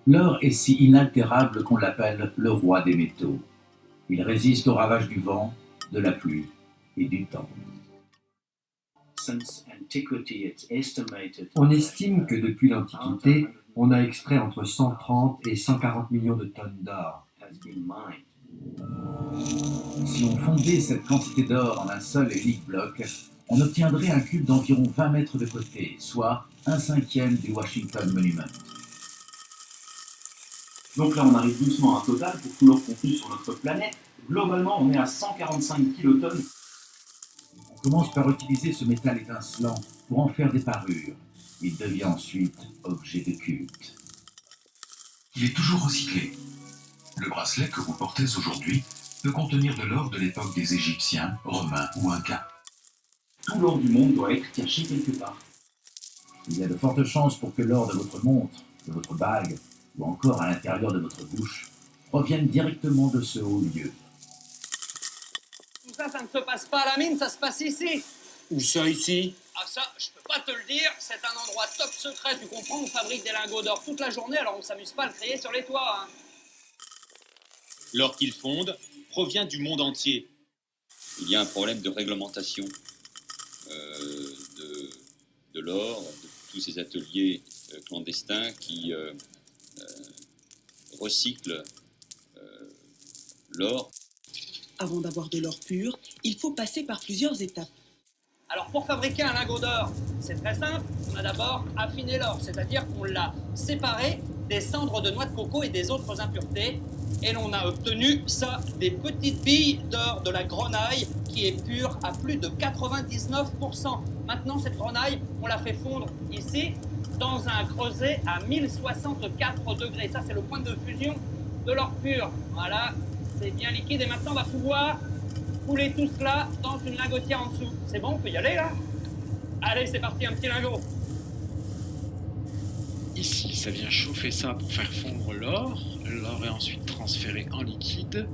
L'or est si inaltérable qu'on l'appelle le roi des métaux. Il résiste aux ravages du vent, de la pluie et du temps. On estime que depuis l'Antiquité, on a extrait entre 130 et 140 millions de tonnes d'or. Si on fondait cette quantité d'or en un seul et unique bloc, on obtiendrait un cube d'environ 20 mètres de côté, soit 1/5 du Washington Monument. Donc là, on arrive doucement à un total pour tout l'or contenu sur notre planète. Globalement, on est à 145 kilotonnes. On commence par utiliser ce métal étincelant pour en faire des parures. Il devient ensuite objet de culte. Il est toujours recyclé. Le bracelet que vous portez aujourd'hui peut contenir de l'or de l'époque des Égyptiens, Romains ou Incas. Tout l'or du monde doit être caché quelque part. Il y a de fortes chances pour que l'or de votre montre, de votre bague, ou encore à l'intérieur de votre bouche, proviennent directement de ce haut lieu. Tout ça, ça ne se passe pas à la mine, ça se passe ici. Où ça, ici? Ah ça, je peux pas te le dire, c'est un endroit top secret, tu comprends, on fabrique des lingots d'or toute la journée, alors on s'amuse pas à le crier sur les toits. Hein. L'or qu'ils fondent provient du monde entier. Il y a un problème de réglementation de l'or, de tous ces ateliers clandestins qui recyclent l'or. Avant d'avoir de l'or pur, il faut passer par plusieurs étapes. Alors pour fabriquer un lingot d'or, c'est très simple, on a d'abord affiné l'or, c'est-à-dire qu'on l'a séparé des cendres de noix de coco et des autres impuretés, et l'on a obtenu ça, des petites billes d'or de la grenaille qui est pure à plus de 99%. Maintenant, cette grenaille, on la fait fondre ici, dans un creuset à 1064 degrés. Ça, c'est le point de fusion de l'or pur. Voilà, c'est bien liquide. Et maintenant, on va pouvoir couler tout cela dans une lingotière en dessous. C'est bon, on peut y aller, là? Allez, c'est parti, un petit lingot. Ici, ça vient chauffer ça pour faire fondre l'or. L'or est ensuite transféré en liquide.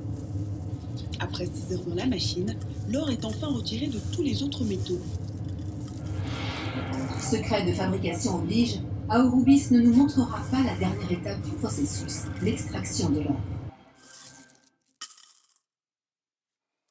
Après 6 heures dans la machine, l'or est enfin retiré de tous les autres métaux. Secret de fabrication oblige, Aurubis ne nous montrera pas la dernière étape du processus, l'extraction de l'or.